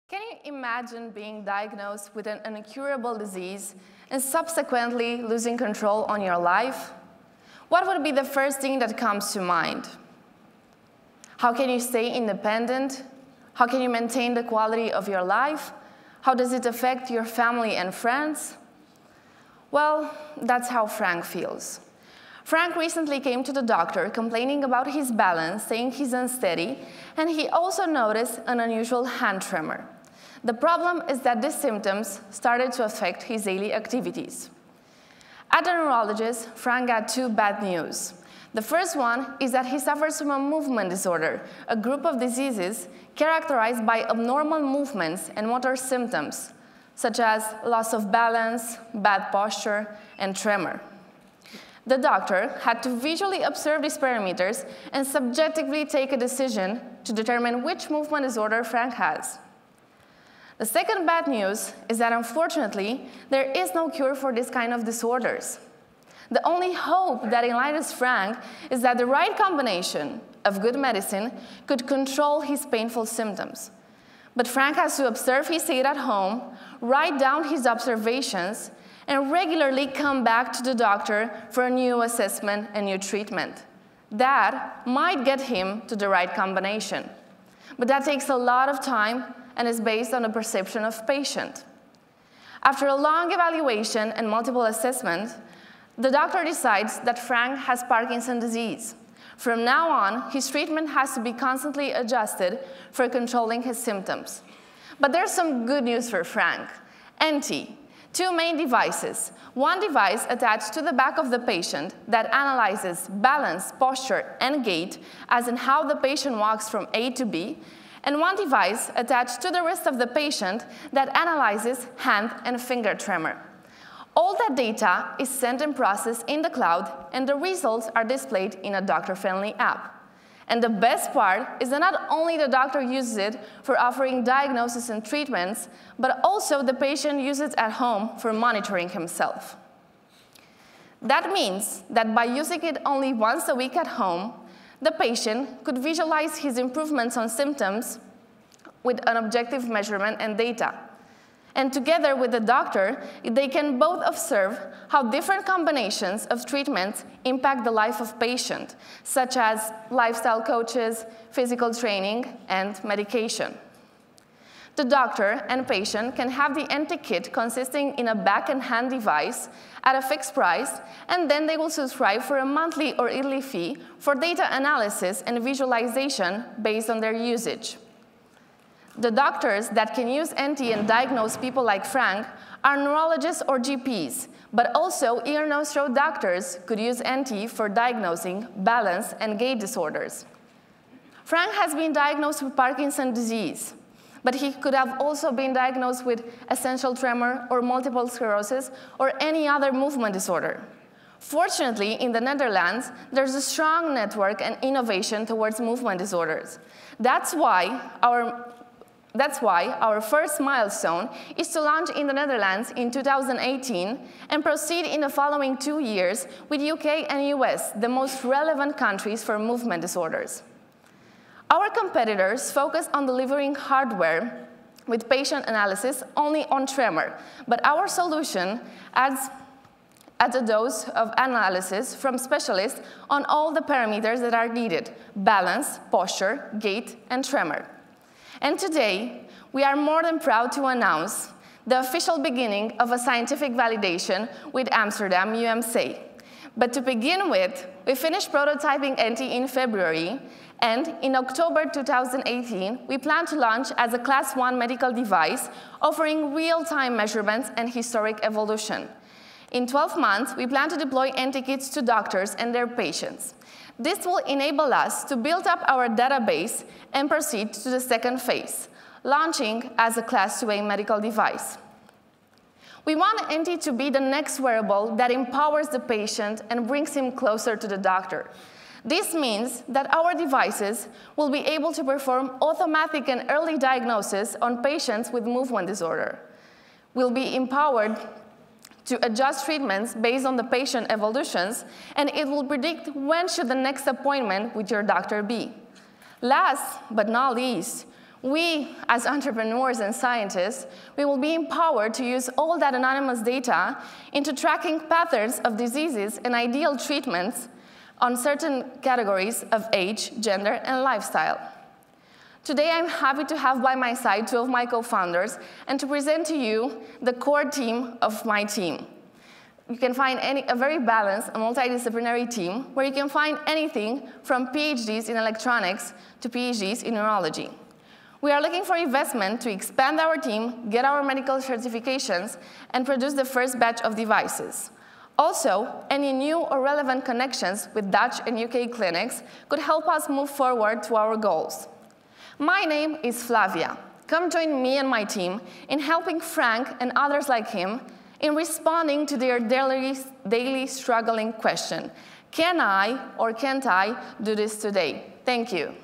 Can you imagine being diagnosed with an incurable disease and subsequently losing control on your life? What would be the first thing that comes to mind? How can you stay independent? How can you maintain the quality of your life? How does it affect your family and friends? Well, that's how Frank feels. Frank recently came to the doctor complaining about his balance, saying he's unsteady, and he also noticed an unusual hand tremor. The problem is that these symptoms started to affect his daily activities. At the neurologist, Frank got two bad news. The first one is that he suffers from a movement disorder, a group of diseases characterized by abnormal movements and motor symptoms, such as loss of balance, bad posture, and tremor. The doctor had to visually observe these parameters and subjectively take a decision to determine which movement disorder Frank has. The second bad news is that, unfortunately, there is no cure for this kind of disorders. The only hope that enlightens Frank is that the right combination of good medicine could control his painful symptoms. But Frank has to observe his state at home, write down his observations, and regularly come back to the doctor for a new assessment and new treatment. That might get him to the right combination. But that takes a lot of time and is based on the perception of patient. After a long evaluation and multiple assessments, the doctor decides that Frank has Parkinson's disease. From now on, his treatment has to be constantly adjusted for controlling his symptoms. But there's some good news for Frank. ENTy, two main devices. One device attached to the back of the patient that analyzes balance, posture, and gait, as in how the patient walks from A to B, and one device attached to the wrist of the patient that analyzes hand and finger tremor. All that data is sent and processed in the cloud, and the results are displayed in a doctor-friendly app. And the best part is that not only the doctor uses it for offering diagnosis and treatments, but also the patient uses it at home for monitoring himself. That means that by using it only once a week at home, the patient could visualize his improvements on symptoms with an objective measurement and data. And together with the doctor, they can both observe how different combinations of treatments impact the life of patient, such as lifestyle coaches, physical training, and medication. The doctor and patient can have the ENTy kit consisting in a back and hand device at a fixed price, and then they will subscribe for a monthly or yearly fee for data analysis and visualization based on their usage. The doctors that can use ENTy and diagnose people like Frank are neurologists or GPs, but also ear, nose, throat doctors could use ENTy for diagnosing balance and gait disorders. Frank has been diagnosed with Parkinson's disease, but he could have also been diagnosed with essential tremor or multiple sclerosis or any other movement disorder. Fortunately, in the Netherlands, there's a strong network and innovation towards movement disorders. That's why our first milestone is to launch in the Netherlands in 2018 and proceed in the following 2 years with UK and US, the most relevant countries for movement disorders. Our competitors focus on delivering hardware with patient analysis only on tremor, but our solution adds a dose of analysis from specialists on all the parameters that are needed: balance, posture, gait, and tremor. And today, we are more than proud to announce the official beginning of a scientific validation with Amsterdam UMC. But to begin with, we finished prototyping ENTy in February, and in October 2018, we plan to launch as a Class 1 medical device offering real-time measurements and historic evolution. In 12 months, we plan to deploy ENTy kits to doctors and their patients. This will enable us to build up our database and proceed to the second phase, launching as a Class 2A medical device. We want ENTy to be the next wearable that empowers the patient and brings him closer to the doctor. This means that our devices will be able to perform automatic and early diagnosis on patients with movement disorder. We'll be empowered to adjust treatments based on the patient evolutions, and it will predict when should the next appointment with your doctor be. Last but not least, We, as entrepreneurs and scientists, we will be empowered to use all that anonymous data into tracking patterns of diseases and ideal treatments on certain categories of age, gender, and lifestyle. Today, I'm happy to have by my side two of my co-founders and to present to you the core team of my team. You can find a very balanced and multidisciplinary team where you can find anything from PhDs in electronics to PhDs in neurology. We are looking for investment to expand our team, get our medical certifications, and produce the first batch of devices. Also, any new or relevant connections with Dutch and UK clinics could help us move forward to our goals. My name is Flavia. Come join me and my team in helping Frank and others like him in responding to their daily struggling question: can I or can't I do this today? Thank you.